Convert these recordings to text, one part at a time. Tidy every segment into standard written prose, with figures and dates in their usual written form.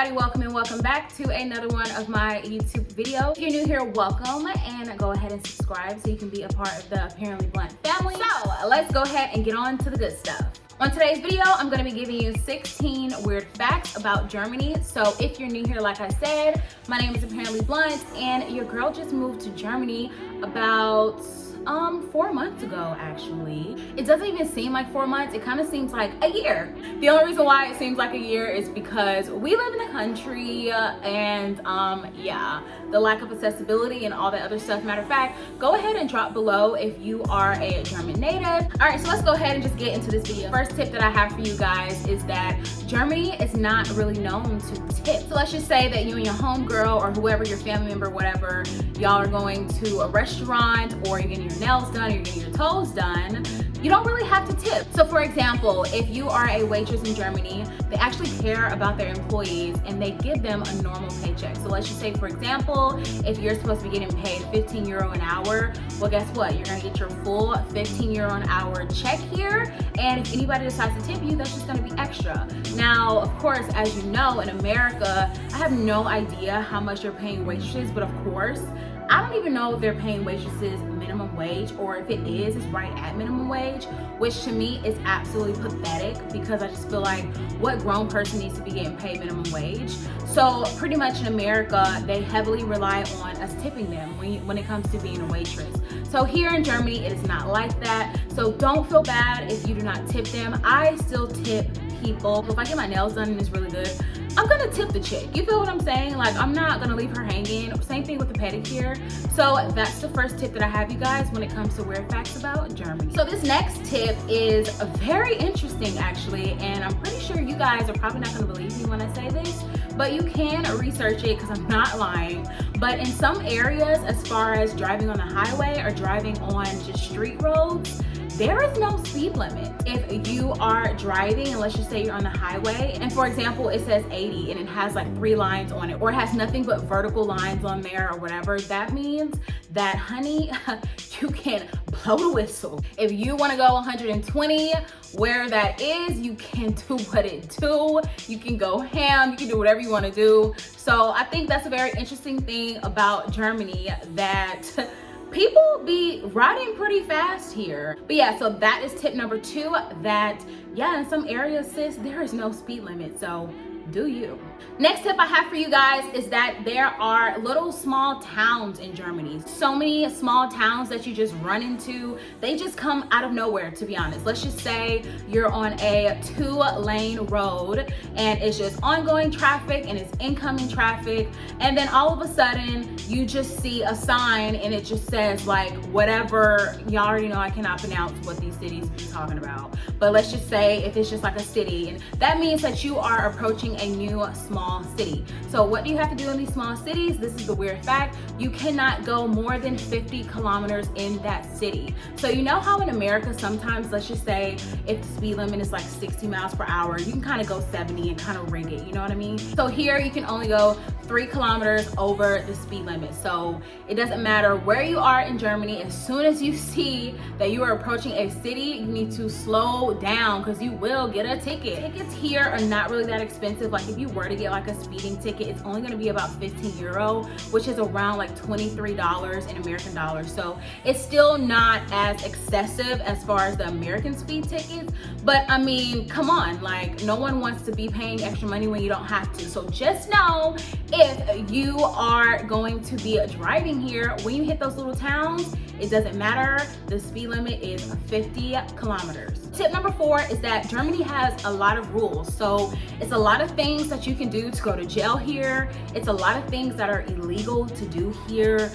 everybody, welcome back to another one of my YouTube videos. If you're new here, welcome, and go ahead and subscribe so you can be a part of the Apparently Blunt family. So let's go ahead and get on to the good stuff. On today's video, I'm going to be giving you 16 weird facts about Germany. So if you're new here, like I said, my name is Apparently Blunt, and your girl just moved to Germany about 4 months ago, actually. It doesn't even seem like 4 months. It kind of seems like a year. The only reason why it seems like a year is because we live in a country and yeah, the lack of accessibility and all that other stuff. Matter of fact, go ahead and drop below if you are a German native. All right, so let's go ahead and just get into this video. First tip that I have for you guys is that Germany is not really known to tip. So let's just say that you and your homegirl or whoever, your family member, whatever, y'all are going to a restaurant, or you're getting your nails done, or you're getting your toes done. You don't really have to tip. So for example, if you are a waitress in Germany, they actually care about their employees and they give them a normal paycheck. So let's just say, for example, if you're supposed to be getting paid 15 euro an hour, well, guess what? You're gonna get your full 15 euro an hour check here. And if anybody decides to tip you, that's just gonna be extra. Now, of course, as you know, in America, I have no idea how much they're paying waitresses, but of course, I don't even know if they're paying waitresses minimum wage, or if it is, it's right at minimum wage, which to me is absolutely pathetic, because I just feel like, what grown person needs to be getting paid minimum wage? So pretty much in America, they heavily rely on us tipping them when it comes to being a waitress. So here in Germany, it is not like that. So don't feel bad if you do not tip them. I still tip people. If I get my nails done and it's really good, I'm gonna tip the chick. You feel what I'm saying? Like, I'm not gonna leave her hanging. Same thing with the pedicure. So that's the first tip that I have, you guys, when it comes to weird facts about Germany. So this next tip is very interesting, actually, and I'm pretty sure you guys are probably not gonna believe me when I say this, but you can research it because I'm not lying. But in some areas, as far as driving on the highway or driving on just street roads, there is no speed limit. If you are driving, and let's just say you're on the highway, and for example, it says 80 and it has like 3 lines on it, or it has nothing but vertical lines on there or whatever, that means that, honey, you can blow the whistle. If you wanna go 120, where that is, you can do what it do. You can go ham, you can do whatever you wanna do. So I think that's a very interesting thing about Germany, that people be riding pretty fast here. But yeah, so that is tip number 2, that yeah, in some areas, sis, there is no speed limit, so do you. Next tip I have for you guys is that there are little small towns in Germany. So many small towns that you just run into. They just come out of nowhere, to be honest. Let's just say you're on a 2-lane road and it's just ongoing traffic and it's incoming traffic, and then all of a sudden you just see a sign and it just says like whatever. Y'all already know I cannot pronounce what these cities be talking about, but let's just say if it's just like a city, and that means that you are approaching a new small city. So what do you have to do in these small cities? This is the weird fact. You cannot go more than 50 kilometers in that city. So you know how in America sometimes, let's just say if the speed limit is like 60 miles per hour, you can kind of go 70 and kind of rig it, you know what I mean? So here you can only go 3 kilometers over the speed limit. So it doesn't matter where you are in Germany, as soon as you see that you are approaching a city, you need to slow down because you will get a ticket. Tickets here are not really that expensive. Like if you were to get like a speeding ticket, it's only gonna be about 15 euro, which is around like $23 in American dollars. So it's still not as excessive as far as the American speed tickets. But I mean, come on, like no one wants to be paying extra money when you don't have to. So just know, if you are going to be driving here, when you hit those little towns, it doesn't matter. The speed limit is 50 kilometers. Tip number 4 is that Germany has a lot of rules. So it's a lot of things that you can do to go to jail here. It's a lot of things that are illegal to do here.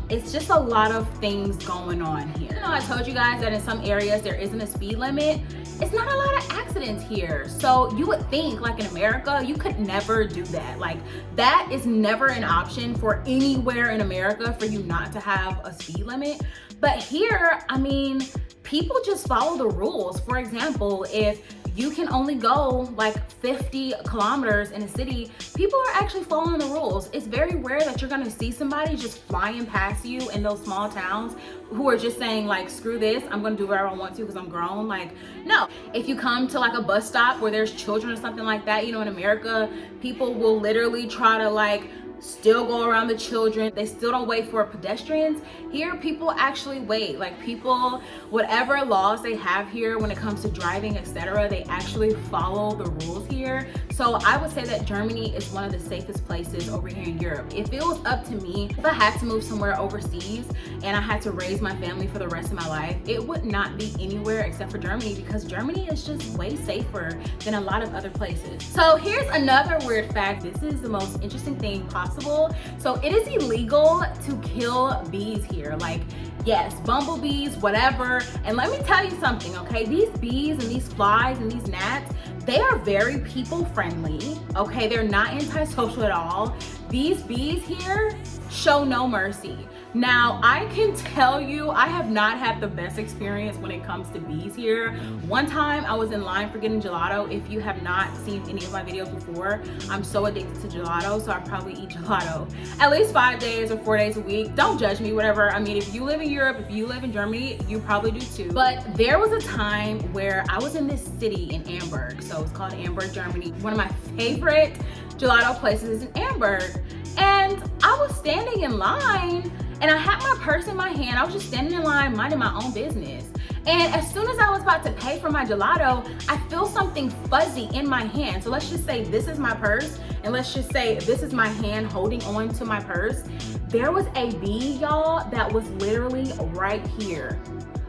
It's just a lot of things going on here. You know, I told you guys that in some areas there isn't a speed limit. It's not a lot of accidents here. So you would think like in America, you could never do that. Like that is never an option for anywhere in America for you not to have a speed limit. But here, I mean, people just follow the rules. For example, if you can only go like 50 kilometers in a city, people are actually following the rules. It's very rare that you're gonna see somebody just flying past you in those small towns who are just saying like, screw this, I'm gonna do whatever I want to because I'm grown. Like, no. If you come to like a bus stop where there's children or something like that, you know, in America, people will literally try to like still go around the children. They still don't wait for pedestrians. Here, people actually wait. Like, people, whatever laws they have here when it comes to driving, etc., they actually follow the rules here. So I would say that Germany is one of the safest places over here in Europe. If it was up to me, if I had to move somewhere overseas and I had to raise my family for the rest of my life, it would not be anywhere except for Germany, because Germany is just way safer than a lot of other places. So here's another weird fact. This is the most interesting thing possible. So it is illegal to kill bees here. Like, yes, bumblebees, whatever. And let me tell you something, okay? These bees and these flies and these gnats, they are very people friendly, okay? They're not antisocial at all. These bees here show no mercy. Now, I can tell you, I have not had the best experience when it comes to bees here. One time I was in line for getting gelato. If you have not seen any of my videos before, I'm so addicted to gelato, so I probably eat gelato at least 5 days or 4 days a week. Don't judge me, whatever. I mean, if you live in Europe, if you live in Germany, you probably do too. But there was a time where I was in this city in Amberg. So it's called Amberg, Germany. One of my favorite gelato places is in Amberg. And I was standing in line and I had my purse in my hand. I was just standing in line, minding my own business. And as soon as I was about to pay for my gelato, I feel something fuzzy in my hand. So let's just say this is my purse, and let's just say this is my hand holding on to my purse. There was a bee, y'all, that was literally right here,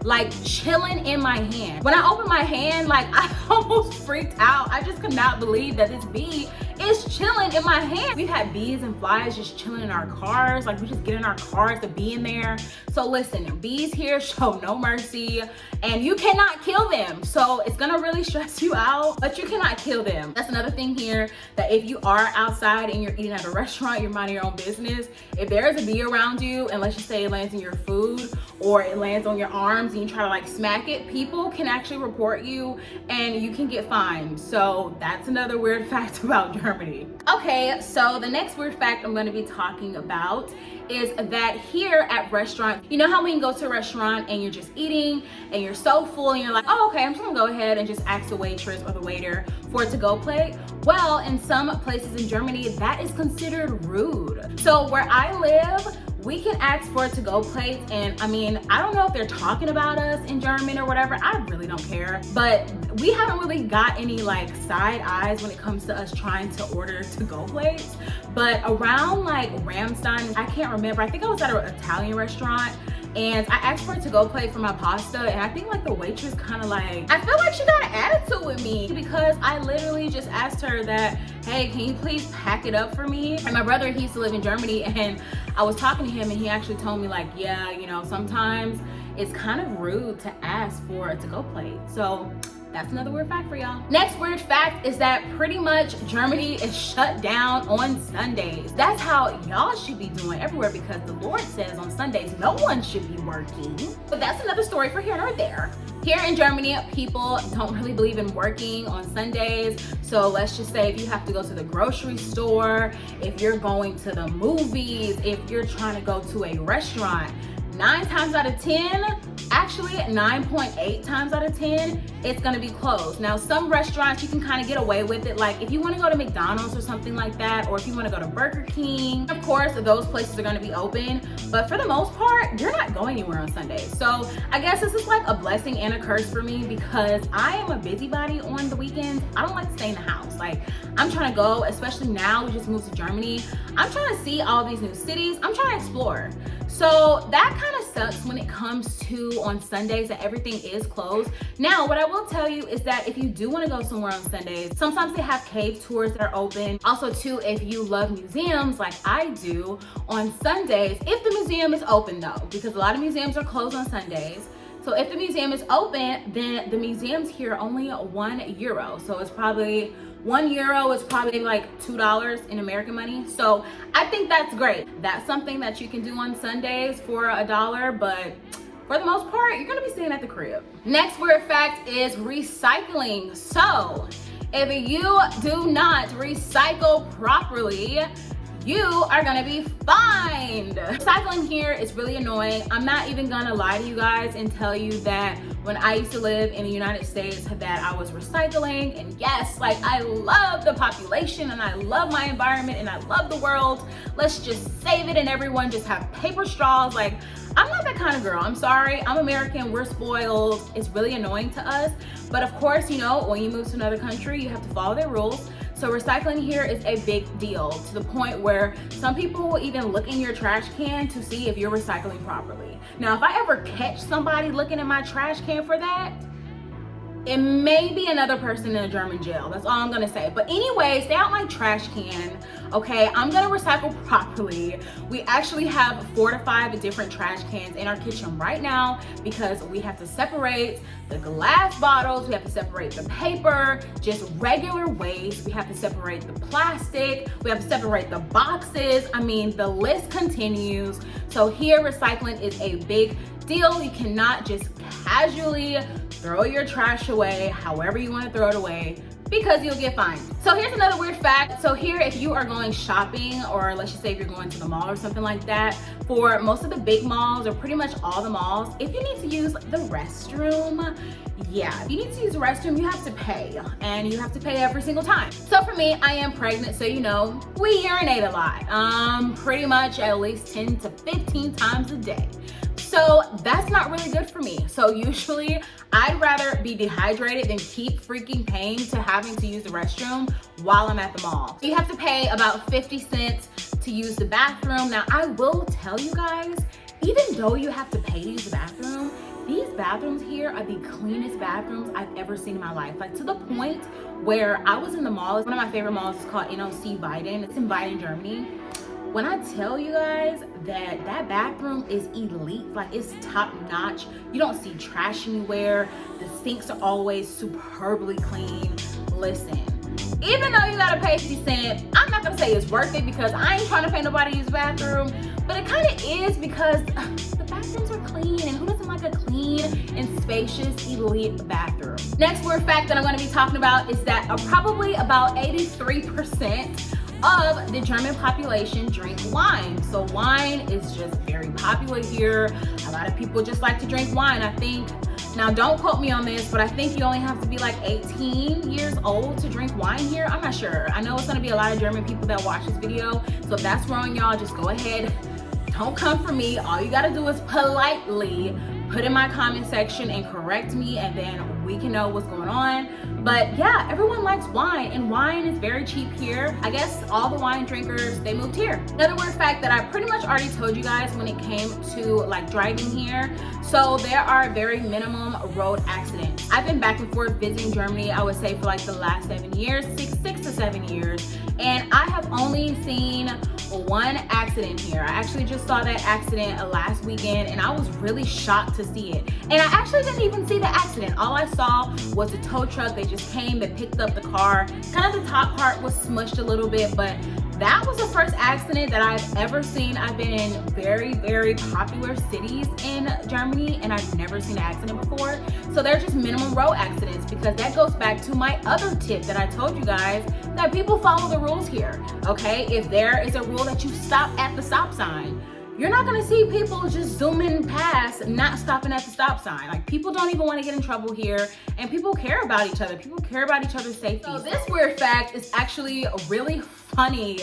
like chilling in my hand. When I opened my hand, like, I almost freaked out. I just could not believe that this bee is chilling in my hand. We've had bees and flies just chilling in our cars. Like, we just get in our cars to be in there. So listen, bees here show no mercy and you cannot kill them. So it's gonna really stress you out, but you cannot kill them. That's another thing here, that if you are outside and you're eating at a restaurant, you're minding your own business, if there is a bee around you and let's just say it lands in your food or it lands on your arms and you try to like smack it, people can actually report you and you can get fined. So that's another weird fact about Germany. Okay, so the next weird fact I'm going to be talking about is that here at restaurants, you know how when you go to a restaurant and you're just eating and you're so full and you're like, oh, okay, I'm just gonna go ahead and just ask the waitress or the waiter for a to-go plate. Well, in some places in Germany, that is considered rude. So where I live, we can ask for a to-go plate, and I mean, I don't know if they're talking about us in German or whatever. I really don't care, but we haven't really got any like side eyes when it comes to us trying to order to-go plates. But around like Ramstein, I can't remember, I think I was at an Italian restaurant and I asked for a to-go plate for my pasta, and I think like the waitress kind of like, I feel like she got an attitude with me because I literally just asked her that, hey, can you please pack it up for me? And my brother, he used to live in Germany, and I was talking to him and he actually told me like, yeah, you know, sometimes it's kind of rude to ask for a to-go plate. So that's another weird fact for y'all. Next weird fact is that pretty much Germany is shut down on Sundays. That's how y'all should be doing everywhere, because the Lord says on Sundays no one should be working. But that's another story for here or there. Here in Germany, people don't really believe in working on Sundays. So let's just say if you have to go to the grocery store, if you're going to the movies, if you're trying to go to a restaurant, 9 times out of 10, actually 9.8 times out of 10, it's gonna be closed. Now, some restaurants you can kind of get away with it. Like if you wanna go to McDonald's or something like that, or if you wanna go to Burger King, of course, those places are gonna be open. But for the most part, you're not going anywhere on Sundays. So I guess this is like a blessing and a curse for me, because I am a busybody on the weekends. I don't like to stay in the house. Like, I'm trying to go, especially now we just moved to Germany. I'm trying to see all these new cities. I'm trying to explore. So that kind of sucks when it comes to on Sundays that everything is closed. Now, what I will tell you is that if you do want to go somewhere on Sundays, sometimes they have cave tours that are open. Also too, if you love museums like I do, on Sundays, if the museum is open though, because a lot of museums are closed on Sundays. So if the museum is open, then the museums here are only €1. So it's probably €1 is probably like $2 in American money. So I think that's great. That's something that you can do on Sundays for $1, but for the most part, you're gonna be staying at the crib. Next weird fact is recycling. So if you do not recycle properly, you are gonna be fined. Recycling here is really annoying. I'm not even gonna lie to you guys and tell you that when I used to live in the United States that I was recycling, and yes, like I love the population and I love my environment and I love the world. Let's just save it and everyone just have paper straws. Like, I'm not that kind of girl. I'm sorry, I'm American, we're spoiled. It's really annoying to us. But of course, you know, when you move to another country, you have to follow their rules. So recycling here is a big deal, to the point where some people will even look in your trash can to see if you're recycling properly. Now, if I ever catch somebody looking in my trash can for that, it may be another person in a German jail. That's all I'm gonna say. But anyway, stay out my trash can, okay? I'm gonna recycle properly. We actually have 4 to 5 different trash cans in our kitchen right now because we have to separate the glass bottles, we have to separate the paper, just regular waste, we have to separate the plastic, we have to separate the boxes. I mean, the list continues. So here, recycling is a big deal. You cannot just casually throw your trash away however you want to throw it away, because you'll get fined. So here's another weird fact. So here, if you are going shopping, or let's just say if you're going to the mall or something like that, for most of the big malls or pretty much all the malls, if you need to use the restroom, yeah, if you need to use the restroom, you have to pay, and you have to pay every single time. So for me, I am pregnant, so you know, we urinate a lot, pretty much at least 10 to 15 times a day. So that's not really good for me. So usually I'd rather be dehydrated than keep freaking paying to having to use the restroom while I'm at the mall. You have to pay about 50 cents to use the bathroom. Now I will tell you guys, even though you have to pay to use the bathroom, these bathrooms here are the cleanest bathrooms I've ever seen in my life. Like, to the point where I was in the mall. One of my favorite malls is called NOC Weiden. It's in Weiden, Germany. When I tell you guys that that bathroom is elite, like it's top notch. You don't see trash anywhere. The sinks are always superbly clean. Listen, even though you gotta pay 50 cents, I'm not gonna say it's worth it because I ain't trying to pay nobody to use the bathroom, but it kind of is because the bathrooms are clean, and who doesn't like a clean and spacious elite bathroom? Next weird fact that I'm gonna be talking about is that probably about 83% of the German population drink wine. So wine is just very popular here. A lot of people just like to drink wine. I think, now don't quote me on this, but I think you only have to be like 18 years old to drink wine here. I'm not sure. I know it's gonna be a lot of German people that watch this video. So if that's wrong, y'all, just go ahead. Don't come for me. All you gotta do is politely put in my comment section and correct me, and then we can know what's going on. But yeah, everyone likes wine, and wine is very cheap here. I guess all the wine drinkers, they moved here. Another weird fact that I pretty much already told you guys when it came to like driving here. So there are very minimum road accidents. I've been back and forth visiting Germany, I would say for like the last 7 years, six to 7 years. And I have only seen one accident here. I actually just saw that accident last weekend, and I was really shocked to see it. And I actually didn't even see the accident. All I saw was a tow truck. They just came, they picked up the car. Kind of the top part was smushed a little bit, but that was the first accident that I've ever seen. I've been in very, very popular cities in Germany, and I've never seen an accident before. So they're just minimum road accidents, because that goes back to my other tip that I told you guys, that people follow the rules here, okay? If there is a rule that you stop at the stop sign, you're not gonna see people just zooming past, not stopping at the stop sign. Like, people don't even wanna get in trouble here, and people care about each other. People care about each other's safety. So this weird fact is actually really funny.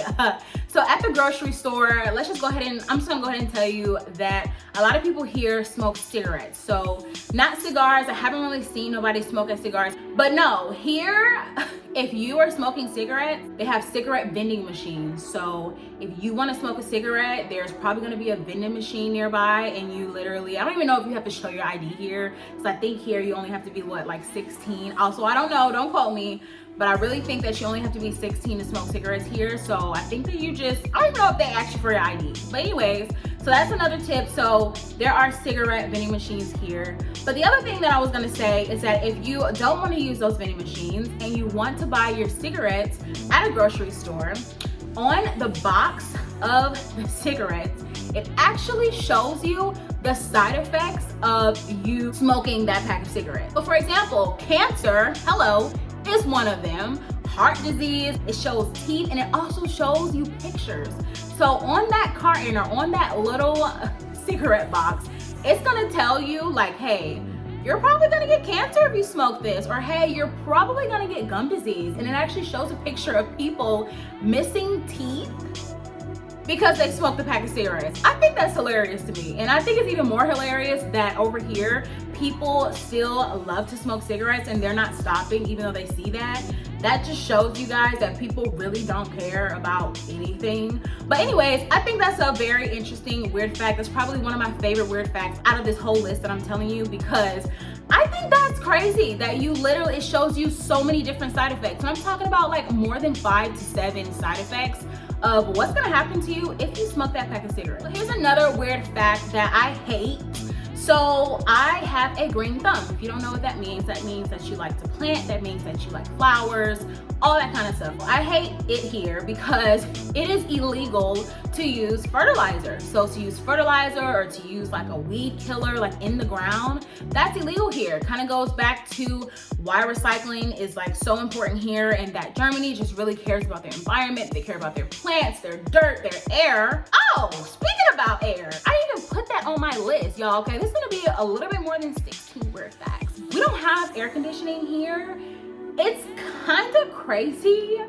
So at the grocery store, let's just go ahead and, I'm just gonna go ahead and tell you that a lot of people here smoke cigarettes. So not cigars, I haven't really seen nobody smoking cigars, but no, here, if you are smoking cigarettes, they have cigarette vending machines. So if you wanna smoke a cigarette, there's probably gonna be a vending machine nearby, and you literally, I don't even know if you have to show your ID here. So I think here you only have to be what, like 16? Also, I don't know, don't quote me, but I really think that you only have to be 16 to smoke cigarettes here. So I think that you just, I don't even know if they ask you for your ID. But anyways, so that's another tip. So there are cigarette vending machines here. But the other thing that I was gonna say is that if you don't wanna use those vending machines and you want to buy your cigarettes at a grocery store, on the box of the cigarettes, it actually shows you the side effects of you smoking that pack of cigarettes. So for example, cancer, hello, is one of them. Heart disease, it shows teeth, and it also shows you pictures. So on that carton or on that little cigarette box, it's gonna tell you like, hey, you're probably gonna get cancer if you smoke this, or hey, you're probably gonna get gum disease. And it actually shows a picture of people missing teeth because they smoked a pack of cigarettes. I think that's hilarious to me. And I think it's even more hilarious that over here, people still love to smoke cigarettes and they're not stopping even though they see that. That just shows you guys that people really don't care about anything. But anyways, I think that's a very interesting weird fact. That's probably one of my favorite weird facts out of this whole list that I'm telling you, because I think that's crazy that you literally, it shows you so many different side effects. And I'm talking about like more than 5 to 7 side effects of what's gonna happen to you if you smoke that pack of cigarettes. So here's another weird fact that I hate. So I have a green thumb. If you don't know what that means that you like to plant, that means that you like flowers, all that kind of stuff. I hate it here because it is illegal to use fertilizer. So to use fertilizer or to use like a weed killer like in the ground, that's illegal here. Kind of goes back to why recycling is like so important here, and that Germany just really cares about their environment. They care about their plants, their dirt, their air. Oh, speaking about air, I even put that on my list, y'all. Okay, this is gonna be a little bit more than 16 weird facts. We don't have air conditioning here. It's kind of crazy,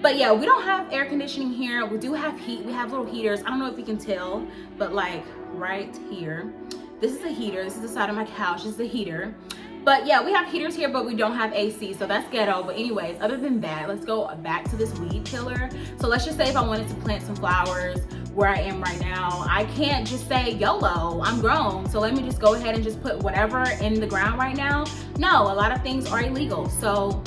but yeah, we don't have air conditioning here. We do have heat. We have little heaters. I don't know if you can tell, but like right here, this is a heater. This is the side of my couch. This is the heater. But yeah, we have heaters here, but we don't have AC, so that's ghetto. But anyways, other than that, let's go back to this weed killer. So let's just say if I wanted to plant some flowers where I am right now, I can't just say YOLO, I'm grown, so let me just go ahead and just put whatever in the ground right now. No, a lot of things are illegal. So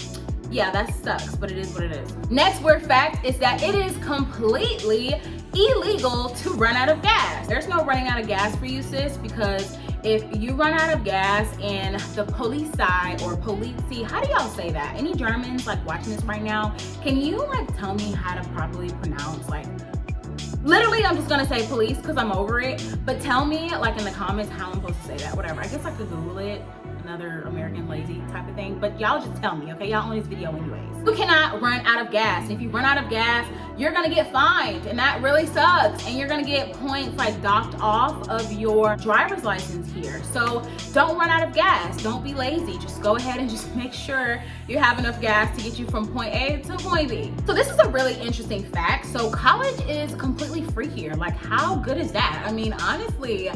yeah, that sucks, but it is what it is. Next weird fact is that it is completely illegal to run out of gas. There's no running out of gas for you, sis, because if you run out of gas and the police side or polici, how do y'all say that? Any Germans like watching this right now, can you like tell me how to properly pronounce, like, literally I'm just gonna say police because I'm over it, but tell me like in the comments how I'm supposed to say that, whatever. I guess I could Google it, another American lazy type of thing, but y'all just tell me, okay? Y'all on this video anyways. You cannot run out of gas. And if you run out of gas, you're gonna get fined, and that really sucks. And you're gonna get points like docked off of your driver's license here. So don't run out of gas. Don't be lazy. Just go ahead and just make sure you have enough gas to get you from point A to point B. So this is a really interesting fact. So college is completely free here. Like, how good is that? I mean, honestly,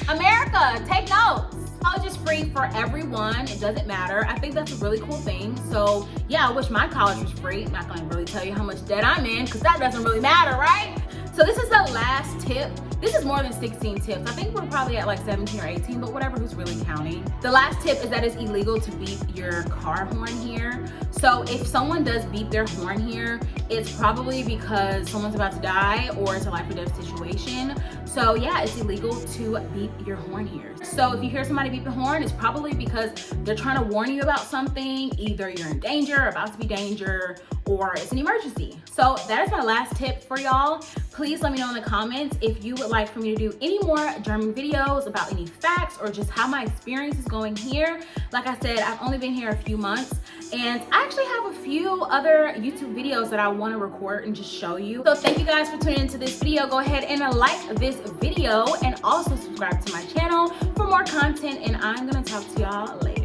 America, take notes. College is free for everyone. It doesn't matter. I think that's a really cool thing. So yeah, I wish my college was free. I'm not gonna really tell you how much debt I'm in because that doesn't really matter, right? So this is the last tip. This is more than 16 tips. I think we're probably at like 17 or 18, but whatever, who's really counting. The last tip is that it's illegal to beep your car horn here. So if someone does beep their horn here, it's probably because someone's about to die or it's a life or death situation. So yeah, it's illegal to beep your horn here. So if you hear somebody beep the horn, it's probably because they're trying to warn you about something. Either you're in danger, about to be danger, or it's an emergency. So that is my last tip for y'all. Please let me know in the comments if you would like for me to do any more German videos about any facts or just how my experience is going here. Like I said, I've only been here a few months, and I actually have a few other YouTube videos that I want to record and just show you. So thank you guys for tuning into this video. Go ahead and like this video and also subscribe to my channel for more content, and I'm gonna talk to y'all later.